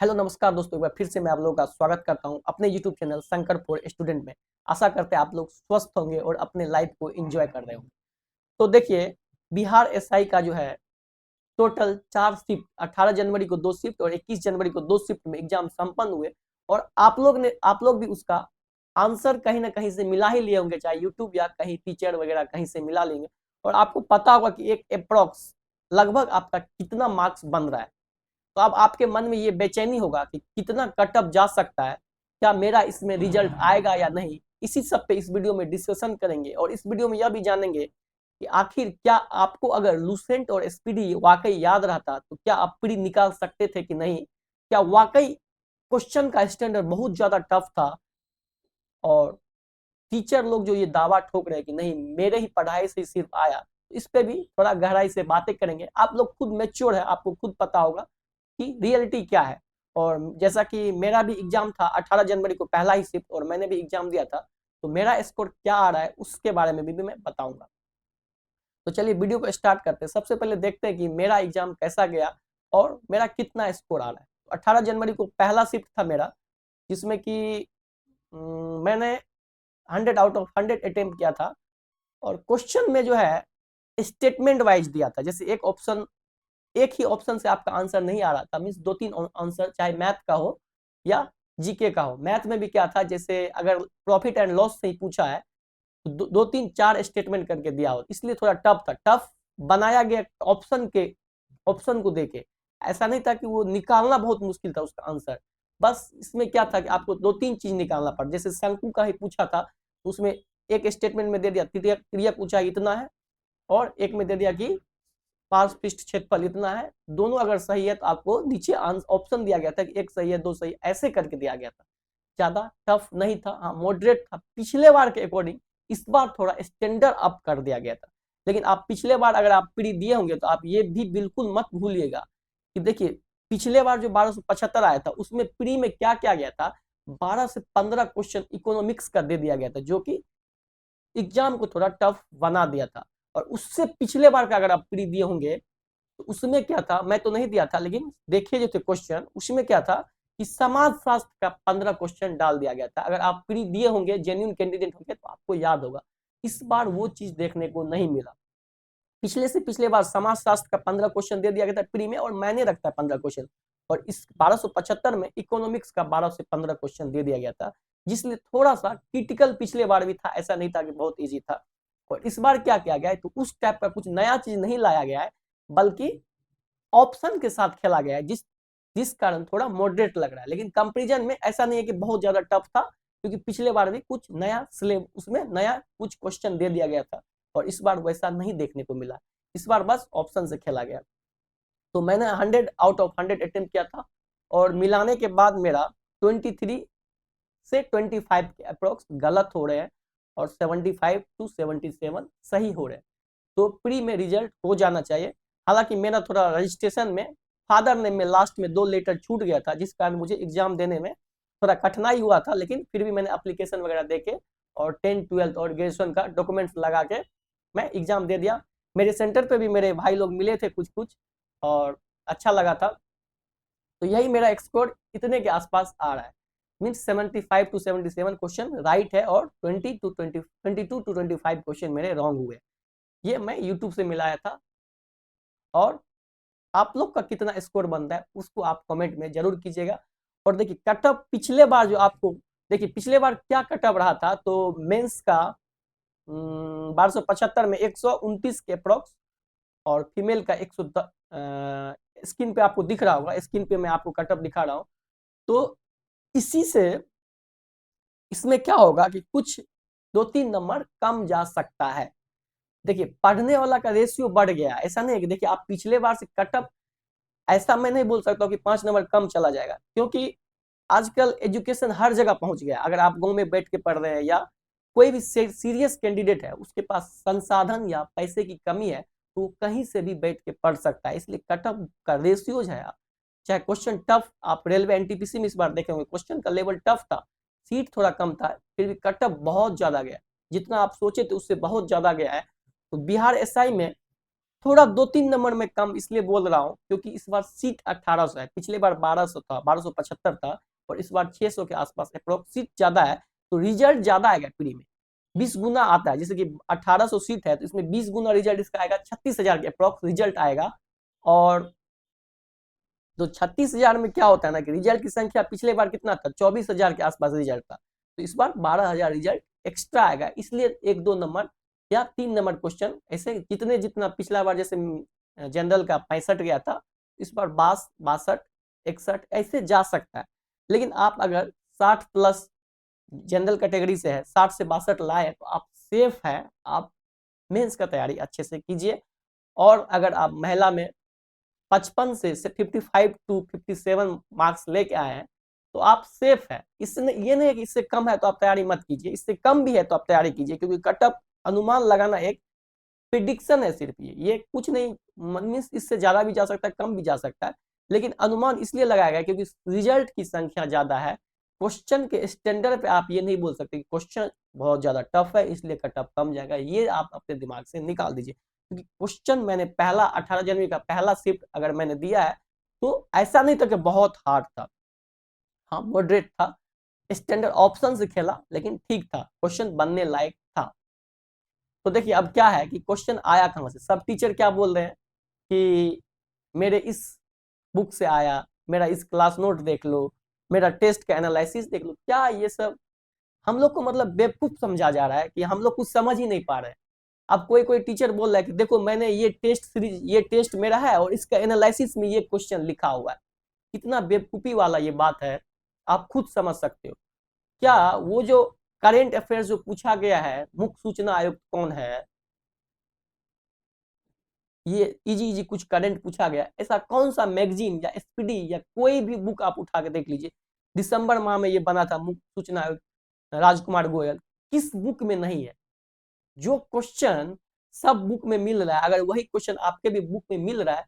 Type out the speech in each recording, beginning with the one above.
Hello नमस्कार दोस्तों, एक बार फिर से मैं आप लोगों का स्वागत करता हूं अपने YouTube channel Shankar for student में। आशा करते हैं आप लोग स्वस्थ होंगे और अपने लाइफ को एंजॉय कर रहे होंगे। तो देखिए, बिहार एसआई का जो है टोटल 4 शिफ्ट 18 जनवरी को 2 शिफ्ट और 21 जनवरी को 2 शिफ्ट में एग्जाम संपन्न हुए। और आप लोग भी उसका आंसर कहीं ना कहीं से मिला ही लिए होंगे, चाहे यूट्यूब या कहीं टीचर वगैरह कहीं से मिला लेंगे। और आपको पता होगा कि एक अप्रोक्स लगभग आपका कितना मार्क्स बन रहा है। तो अब आपके मन में ये बेचैनी होगा कि कितना कटअप जा सकता है, क्या मेरा इसमें रिजल्ट आएगा या नहीं। इसी सब पे इस वीडियो में डिस्कशन करेंगे और इस वीडियो में यह भी जानेंगे कि आखिर क्या आपको अगर लूसेंट और स्पीडी वाकई याद रहता तो क्या आप प्री निकाल सकते थे कि नहीं। क्या वाकई क्वेश्चन का स्टैंडर्ड बहुत ज्यादा टफ था और टीचर लोग जो ये दावा ठोक रहे हैं कि नहीं मेरे ही पढ़ाई से सिर्फ आया, तो इस पे भी थोड़ा गहराई से बातें करेंगे। आप लोग खुद मैच्योर है, आपको खुद पता होगा कि रियलिटी क्या है। और जैसा कि मेरा भी एग्जाम था 18 जनवरी को पहला ही शिफ्ट और मैंने भी एग्जाम दिया था, तो मेरा स्कोर क्या आ रहा है उसके बारे में भी मैं बताऊंगा। तो चलिए वीडियो को स्टार्ट करते हैं। सबसे पहले देखते हैं कि मेरा एग्जाम कैसा गया और मेरा कितना स्कोर आ रहा है। तो 18 जनवरी को पहला शिफ्ट था मेरा, जिसमें कि मैंने 100 आउट ऑफ 100 अटेम्प्ट किया था। और क्वेश्चन में जो है स्टेटमेंट वाइज दिया था, जैसे एक ही ऑप्शन से आपका आंसर नहीं आ रहा था, मीन्स 2-3 आंसर, चाहे मैथ का हो या जीके का हो। मैथ में भी क्या था, जैसे अगर प्रॉफिट एंड लॉस से ही पूछा है तो 2-3-4 स्टेटमेंट करके दिया हो, इसलिए थोड़ा टफ था। टफ बनाया गया ऑप्शन को देके, ऐसा नहीं था कि वो निकालना बहुत मुश्किल था उसका आंसर। बस इसमें क्या था कि आपको 2-3 चीज निकालना पड़ा। जैसे शंकु का ही पूछा था तो उसमें एक स्टेटमेंट में दे दिया तिर्यक ऊंचाई इतना है और एक में दे दिया कि पार्श्व पृष्ठ क्षेत्रफल इतना है। दोनों अगर सही है तो आपको नीचे ऑप्शन दिया गया था कि एक सही है, दो सही, ऐसे करके दिया गया था। ज्यादा टफ नहीं था, हाँ मॉडरेट था पिछले बार के अकॉर्डिंग। इस बार थोड़ा स्टैंडर्ड अप कर दिया गया था। लेकिन आप पिछले बार अगर आप प्री दिए होंगे तो आप ये भी बिल्कुल मत भूलिएगा कि देखिए, पिछले बार जो 1275 आया था उसमें प्री में क्या क्या गया था, 12 से 15 क्वेश्चन इकोनॉमिक्स का दे दिया गया था, जो कि एग्जाम को थोड़ा टफ बना दिया था। और उससे पिछले बार का अगर आप प्री दिए होंगे तो उसमें क्या था, मैं तो नहीं दिया था लेकिन देखे जो थे क्वेश्चन, उसमें क्या था कि समाज शास्त्र का 15 क्वेश्चन डाल दिया गया था। अगर आप प्री दिए होंगे, जेन्युइन कैंडिडेट होंगे, तो आपको याद होगा। इस बार वो चीज देखने को नहीं मिला। पिछले से पिछले बार समाज शास्त्र का 15 क्वेश्चन दे दिया गया था प्री में और मैंने रखता है 15 क्वेश्चन। और इस 1275 में इकोनॉमिक्स का 12 से 15 क्वेश्चन दे दिया गया था, जिसलिए थोड़ा सा क्रिटिकल पिछले बार भी था, ऐसा नहीं था कि बहुत ईजी था। और इस बार क्या किया गया है, तो उस टाइप का कुछ नया चीज नहीं लाया गया है, बल्कि ऑप्शन के साथ खेला गया है, जिस जिस कारण थोड़ा मॉडरेट लग रहा है। लेकिन कंपेरिजन में ऐसा नहीं है कि बहुत ज्यादा टफ था, क्योंकि पिछले बार भी कुछ नया स्लेब उसमें नया कुछ क्वेश्चन दे दिया गया था और इस बार वैसा नहीं देखने को मिला। इस बार बस ऑप्शन से खेला गया। तो मैंने 100 आउट ऑफ 100 अटेम्प्ट किया था और मिलाने के बाद मेरा 23 से 25 के अप्रोक्स गलत हो रहे हैं और 75 to 77 सही हो रहे हैं। तो प्री में रिजल्ट हो जाना चाहिए। हालांकि मेरा थोड़ा रजिस्ट्रेशन में फादर नेम में लास्ट में 2 लेटर छूट गया था, जिस कारण मुझे एग्जाम देने में थोड़ा कठिनाई हुआ था। लेकिन फिर भी मैंने एप्लीकेशन वगैरह देके और 10, 12 और ग्रेजुएशन का डॉक्यूमेंट्स लगा के मैं एग्जाम दे दिया। मेरे सेंटर पे भी मेरे भाई लोग मिले थे कुछ कुछ और अच्छा लगा था। तो यही मेरा स्कोर इतने के आसपास आ रहा है, मीन्स 75 to 77 क्वेश्चन राइट है और 22 to 25 क्वेश्चन मेरे रॉन्ग हुए। ये मैं यूट्यूब से मिलाया था। और आप लोग का कितना स्कोर बनता है उसको आप कमेंट में जरूर कीजिएगा। और देखिए कटअप पिछले बार जो आपको, देखिए पिछले बार क्या कटअप रहा था, तो मेंस का 1275 में 129 के अप्रोक्स और फीमेल का 110। स्क्रीन पे आपको दिख रहा होगा, स्क्रीन पे मैं आपको कटअप दिखा रहा हूँ। तो इसी से इसमें क्या होगा कि कुछ 2-3 नंबर कम जा सकता है। देखिए पढ़ने वाला का रेशियो बढ़ गया, ऐसा नहीं है कि देखिए आप पिछले बार से कटअप, ऐसा मैं नहीं बोल सकता हूँ कि 5 नंबर कम चला जाएगा, क्योंकि आजकल एजुकेशन हर जगह पहुंच गया। अगर आप गांव में बैठ के पढ़ रहे हैं या कोई भी सीरियस कैंडिडेट है, उसके पास संसाधन या पैसे की कमी है, तो कहीं से भी बैठ के पढ़ सकता है। इसलिए कटअप का रेशियो है, चाहे क्वेश्चन टफ, आप रेलवे एनटीपीसी में इस बार देखे होंगे क्वेश्चन का लेवल टफ था, सीट थोड़ा कम था, फिर भी कटअप बहुत ज्यादा गया। जितना आप सोचे थे उससे बहुत ज्यादा गया है। तो बिहार एसआई में थोड़ा 2-3 नंबर में कम इसलिए बोल रहा हूँ क्योंकि इस बार सीट 1800 है, पिछले बार 1200 था, 1275 था और इस बार 600 के आसपास अप्रोक्स सीट ज्यादा है, तो रिजल्ट ज्यादा आएगा प्री में, 20 गुना आता है। जैसे कि 1800 सीट है तो इसमें 20 गुना रिजल्ट इसका आएगा, 36,000 के अप्रोक्स रिजल्ट आएगा। और तो 36,000 में क्या होता है ना कि रिजल्ट की संख्या पिछले बार कितना था, 24,000 के आसपास रिजल्ट था, तो इस बार 12,000 रिजल्ट एक्स्ट्रा आएगा, इसलिए 1-2 नंबर या 3 नंबर क्वेश्चन ऐसे जितने जितना पिछला बार जैसे जनरल का 65 गया था, इस बार 62, 61 ऐसे जा सकता है। लेकिन आप अगर 60 प्लस जनरल कैटेगरी से है, 60 से 62 लाए तो आप सेफ है, आप मेंस का तैयारी अच्छे से कीजिए। और अगर आप महिला में 55 से 55 टू 57 मार्क्स लेके आए हैं तो आप सेफ है। इससे ये नहीं है कि इससे कम है तो आप तैयारी मत कीजिए, इससे कम भी है तो आप तैयारी कीजिए, क्योंकि कटअप अनुमान लगाना एक प्रिडिक्शन है सिर्फ, ये कुछ नहीं, मीन्स इससे ज्यादा भी जा सकता है, कम भी जा सकता है, लेकिन अनुमान इसलिए लगाया गया क्योंकि रिजल्ट की संख्या ज्यादा है। क्वेश्चन के स्टैंडर्ड पे आप ये नहीं बोल सकते कि क्वेश्चन बहुत ज्यादा टफ है इसलिए कटअप कम जाएगा, ये आप अपने दिमाग से निकाल दीजिए। क्योंकि क्वेश्चन मैंने पहला 18 जनवरी का पहला शिफ्ट अगर मैंने दिया है तो ऐसा नहीं था कि बहुत हार्ड था, हाँ मॉडरेट था, स्टैंडर्ड ऑप्शन से खेला लेकिन ठीक था, क्वेश्चन बनने लायक था। तो देखिए अब क्या है कि क्वेश्चन आया कहाँ से, सब टीचर क्या बोल रहे हैं कि मेरे इस बुक से आया, मेरा इस क्लास नोट देख लो, मेरा टेस्ट का एनालिसिस देख लो, क्या ये सब हम लोग को मतलब बेवकूफ समझा जा रहा है कि हम लोग कुछ समझ ही नहीं पा रहे हैं। अब कोई कोई टीचर बोल रहा है कि देखो मैंने ये टेस्ट सीरीज, ये टेस्ट मेरा है और इसका एनालिसिस में ये क्वेश्चन लिखा हुआ है, कितना बेवकूफी वाला ये बात है, आप खुद समझ सकते हो। क्या वो जो करेंट अफेयर्स जो पूछा गया है, मुख्य सूचना आयुक्त कौन है, ये इजी इजी कुछ करंट पूछा गया, ऐसा कौन सा मैगजीन या एसपीडी या कोई भी बुक आप उठा के देख लीजिए, दिसंबर माह में ये बना था मुख्य सूचना आयुक्त राजकुमार गोयल, किस बुक में नहीं है। जो क्वेश्चन सब बुक में मिल रहा है, अगर वही क्वेश्चन आपके भी बुक में मिल रहा है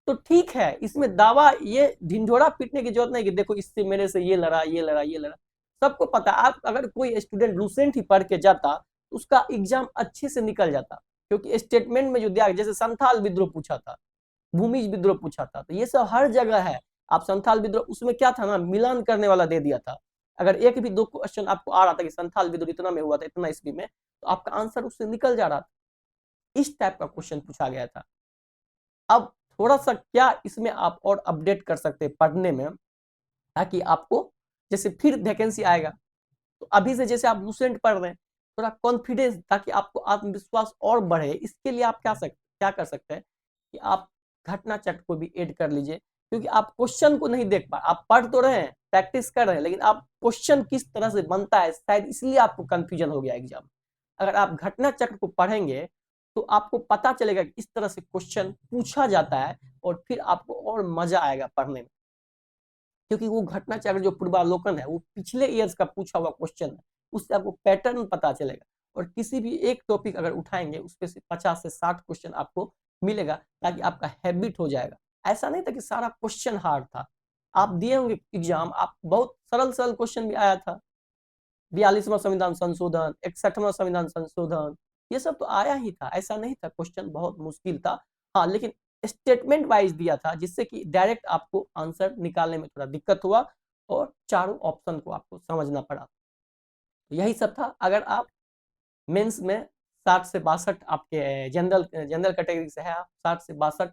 तो ठीक है, इसमें दावा ये ढिंढोरा पीटने की जरूरत नहीं कि देखो इससे मेरे से ये लड़ा, ये लड़ा, ये लड़ा, सबको पता। आप अगर कोई स्टूडेंट लूसेंट ही पढ़ के जाता तो उसका एग्जाम अच्छे से निकल जाता, क्योंकि स्टेटमेंट में जो दिया, जैसे संथाल विद्रोह पूछा था, भूमिज विद्रोह पूछा था, तो ये सब हर जगह है। आप संथाल विद्रोह उसमें क्या था ना, मिलान करने वाला दे दिया था, अगर एक भी दो क्वेश्चन आपको आ रहा था कि संथाल विद्रोह इतना में हुआ था, इतना ईस्वी में, तो आपका आंसर उससे निकल जा रहा था। इस टाइप का क्वेश्चन पूछा गया था। अब थोड़ा सा क्या इसमें आप और अपडेट कर सकते हैं पढ़ने में, ताकि आपको जैसे फिर वैकेंसी आएगा तो अभी से जैसे आप लूसेंट पढ़ रहे हैं थोड़ा कॉन्फिडेंस, ताकि आपको आत्मविश्वास और बढ़े, इसके लिए आप क्या कर सकते हैं कि आप घटना चक्र को भी ऐड कर लीजिए, क्योंकि आप क्वेश्चन को नहीं देख पा, आप पढ़ तो रहे हैं, प्रैक्टिस कर रहे हैं, लेकिन आप क्वेश्चन किस तरह से बनता है शायद इसलिए आपको कंफ्यूजन हो गया एग्जाम। अगर आप घटना चक्र को पढ़ेंगे तो आपको पता चलेगा कि इस तरह से क्वेश्चन पूछा जाता है और फिर आपको और मजा आएगा पढ़ने में, क्योंकि वो घटना चक्र जो पूर्वावलोकन है वो पिछले ईयर्स का पूछा हुआ क्वेश्चन है, उससे आपको पैटर्न पता चलेगा। और किसी भी एक टॉपिक अगर उठाएंगे उस पर 50 से 60 क्वेश्चन आपको मिलेगा, ताकि आपका हैबिट हो जाएगा। ऐसा नहीं था कि सारा क्वेश्चन हार्ड था, आप दिए होंगे एग्जाम, आप बहुत सरल सरल क्वेश्चन भी आया था, 42वां संविधान संशोधन, 61वां संविधान संशोधन, ये सब तो आया ही था, ऐसा नहीं था क्वेश्चन बहुत मुश्किल था। हाँ लेकिन स्टेटमेंट वाइज दिया था, जिससे कि डायरेक्ट आपको आंसर निकालने में थोड़ा दिक्कत हुआ और चारों ऑप्शन को आपको समझना पड़ा। तो यही सब था। अगर आप मेंस में 60 से 62 आपके जनरल जनरल कैटेगरी से है, आप 60 से 62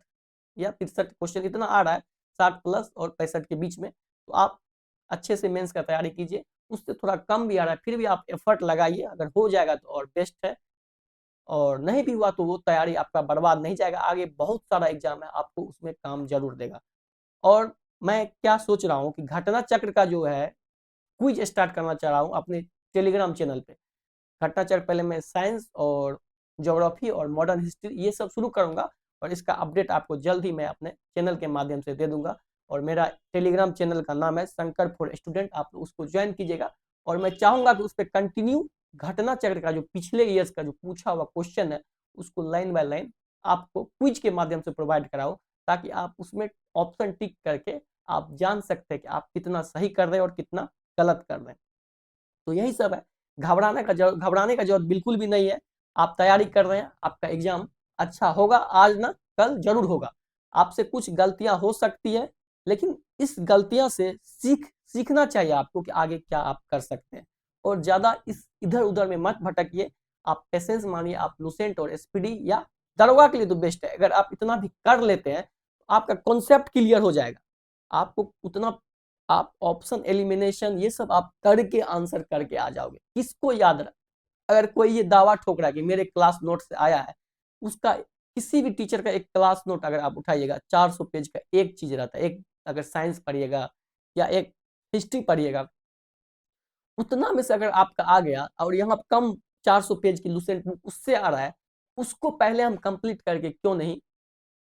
या 63 क्वेश्चन इतना आ रहा है, 60 प्लस और 65 के बीच में, तो आप अच्छे से मेंस का तैयारी कीजिए। उससे थोड़ा कम भी आ रहा है फिर भी आप एफर्ट लगाइए, अगर हो जाएगा तो और बेस्ट है, और नहीं भी हुआ तो वो तैयारी आपका बर्बाद नहीं जाएगा, आगे बहुत सारा एग्जाम है, आपको उसमें काम जरूर देगा। और मैं क्या सोच रहा हूँ कि घटना चक्र का जो है क्विज स्टार्ट करना चाह रहा हूँ अपने टेलीग्राम चैनल पे। घटना चक्र पहले मैं साइंस और ज्योग्राफी और मॉडर्न हिस्ट्री ये सब शुरू करूंगा, और इसका अपडेट आपको जल्द ही मैं अपने चैनल के माध्यम से दे दूंगा। और मेरा टेलीग्राम चैनल का नाम है शंकर फॉर स्टूडेंट, आप उसको ज्वाइन कीजिएगा। और मैं चाहूंगा कि उस पर कंटिन्यू घटना चक्र का जो पिछले ईयर्स का जो पूछा हुआ क्वेश्चन है उसको लाइन बाय लाइन आपको क्विज के माध्यम से प्रोवाइड कराओ, ताकि आप उसमें ऑप्शन टिक करके आप जान सकते हैं कि आप कितना सही कर रहे हैं और कितना गलत कर रहे हैं। तो यही सब है, घबराने का जरूरत बिल्कुल भी नहीं है। आप तैयारी कर रहे हैं, आपका एग्जाम अच्छा होगा, आज ना कल जरूर होगा। आपसे कुछ गलतियां हो सकती है, लेकिन इस गलतियां से सीखना चाहिए आपको कि आगे क्या आप कर सकते हैं। और ज्यादा इस इधर उधर में मत भटकिए। आप पेशेंस मानिए, आप लुसेंट और एसपीडी या दरोगा के लिए तो बेस्ट है। अगर आप इतना भी कर लेते हैं तो आपका कॉन्सेप्ट क्लियर हो जाएगा। आपको उतना, आप ऑप्शन एलिमिनेशन ये सब आप करके आंसर करके आ जाओगे। किसको याद रख, अगर कोई ये दावा ठोक रहा है कि मेरे क्लास नोट से आया है, उसका किसी भी टीचर का एक क्लास नोट अगर आप उठाइएगा, 400 पेज का एक चीज रहता है। एक अगर साइंस पढ़िएगा या एक हिस्ट्री पढ़िएगा, उतना में से अगर आपका आ गया और यहाँ कम 400 पेज की लुसेंट बुक उससे आ रहा है, उसको पहले हम कंप्लीट करके क्यों नहीं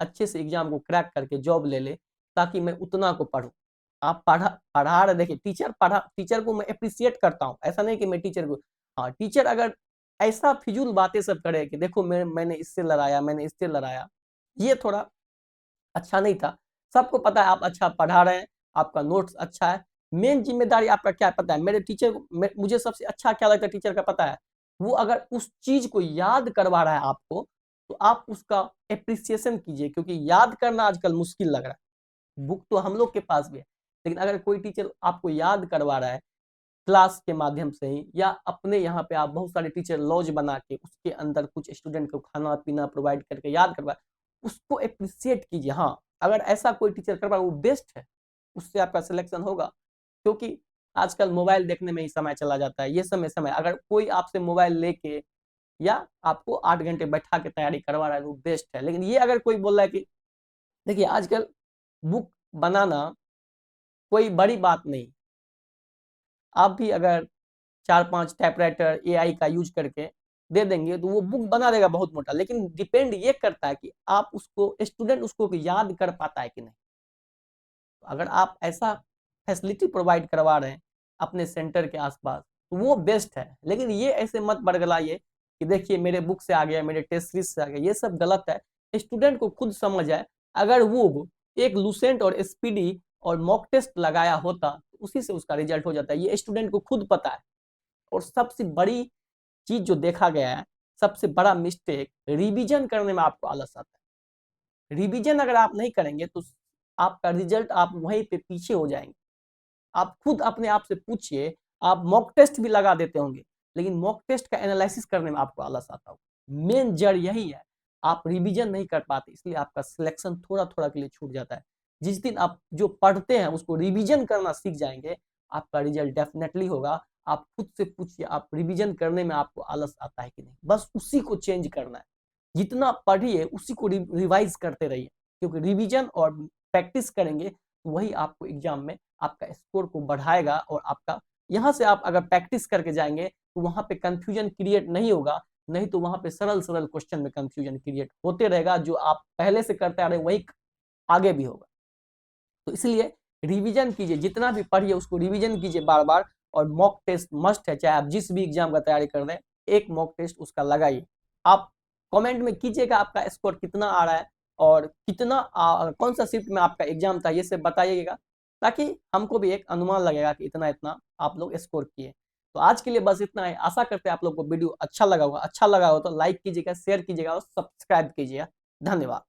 अच्छे से एग्जाम को क्रैक करके जॉब ले ले, ताकि मैं उतना को पढ़ूं। आप पढ़ा रहे, देखिए टीचर को मैं अप्रिशिएट करता हूँ, ऐसा नहीं कि मैं टीचर को, हाँ टीचर अगर ऐसा फिजूल बातें सब करे कि देखो मैंने इससे लड़ाया, मैंने इससे लड़ाया, ये थोड़ा अच्छा नहीं था। सबको पता है आप अच्छा पढ़ा रहे हैं, आपका नोट्स अच्छा है। मेन जिम्मेदारी आपका क्या है पता है, मेरे टीचर मुझे सबसे अच्छा क्या लगता है टीचर का पता है, वो अगर उस चीज को याद करवा रहा है आपको, तो आप उसका एप्रिसिएशन कीजिए, क्योंकि याद करना आजकल मुश्किल लग रहा है। बुक तो हम लोग के पास भी है, लेकिन अगर कोई टीचर आपको याद करवा रहा है क्लास के माध्यम से ही, या अपने यहाँ पे आप बहुत सारे टीचर लॉज बना के उसके अंदर कुछ स्टूडेंट को खाना पीना प्रोवाइड करके याद करवा, उसको अप्रिशिएट कीजिए। हाँ, अगर ऐसा कोई टीचर करवा वो बेस्ट है, उससे आपका सिलेक्शन होगा। क्योंकि आजकल मोबाइल देखने में ही समय चला जाता है। ये समय अगर कोई आपसे मोबाइल लेके या आपको 8 घंटे बैठा के तैयारी करवा रहा है वो बेस्ट है। लेकिन ये अगर कोई बोल रहा है कि देखिए आजकल बुक बनाना कोई बड़ी बात नहीं, आप भी अगर 4-5 टाइपराइटर एआई का यूज करके दे देंगे तो वो बुक बना देगा बहुत मोटा। लेकिन डिपेंड ये करता है कि आप उसको, स्टूडेंट उसको याद कर पाता है कि नहीं। तो अगर आप ऐसा फैसिलिटी प्रोवाइड करवा रहे हैं अपने सेंटर के आसपास तो वो बेस्ट है। लेकिन ये ऐसे मत बरगलाइए कि देखिए मेरे बुक से आ गया, मेरे टेस्ट सीरीज से आ गया, ये सब गलत है। स्टूडेंट को खुद समझ आए, अगर वो एक लुसेंट और एसपीडी और मॉक टेस्ट लगाया होता तो उसी से उसका रिजल्ट हो जाता है। ये स्टूडेंट को खुद पता है। और सबसे बड़ी चीज जो देखा गया है, सबसे बड़ा मिस्टेक, रिवीजन करने में आपको आलस आता है। रिवीजन अगर आप नहीं करेंगे तो आपका रिजल्ट, आप वहीं पे पीछे हो जाएंगे। आप खुद अपने आप से पूछिए, आप मॉक टेस्ट भी लगा देते होंगे, लेकिन मॉक टेस्ट का एनालिसिस करने में आपको आलस आता होगा। मेन जड़ यही है, आप रिवीजन नहीं कर पाते, इसलिए आपका सिलेक्शन थोड़ा थोड़ा के लिए छूट जाता है। जिस दिन आप जो पढ़ते हैं उसको रिवीजन करना सीख जाएंगे, आपका रिजल्ट डेफिनेटली होगा। आप खुद से पूछिए, आप रिवीजन करने में आपको आलस आता है कि नहीं, बस उसी को चेंज करना है। जितना पढ़िए उसी को रिवाइज करते रहिए, क्योंकि रिवीजन और प्रैक्टिस करेंगे तो वही आपको एग्जाम में आपका स्कोर को बढ़ाएगा। और आपका यहाँ से आप अगर प्रैक्टिस करके जाएंगे तो वहां पे कंफ्यूजन क्रिएट नहीं होगा। नहीं तो वहां पे सरल सरल क्वेश्चन में कंफ्यूजन क्रिएट होते रहेगा, जो आप पहले से करते आ रहे वही आगे भी होगा। तो इसलिए रिवीजन कीजिए, जितना भी पढ़िए उसको रिवीजन कीजिए बार बार। और मॉक टेस्ट मस्ट है, चाहे आप जिस भी एग्जाम का तैयारी कर रहे हैं, एक मॉक टेस्ट उसका लगाइए। आप कमेंट में कीजिएगा आपका स्कोर कितना आ रहा है और कितना कौन सा शिफ्ट में आपका एग्जाम था, ये सब बताइएगा, ताकि हमको भी एक अनुमान लगेगा कि इतना इतना आप लोग स्कोर किए। तो आज के लिए बस इतना है। आशा करते हैं आप लोग को वीडियो अच्छा लगा होगा। अच्छा लगा हो तो लाइक कीजिएगा, शेयर कीजिएगा और सब्सक्राइब कीजिएगा। धन्यवाद।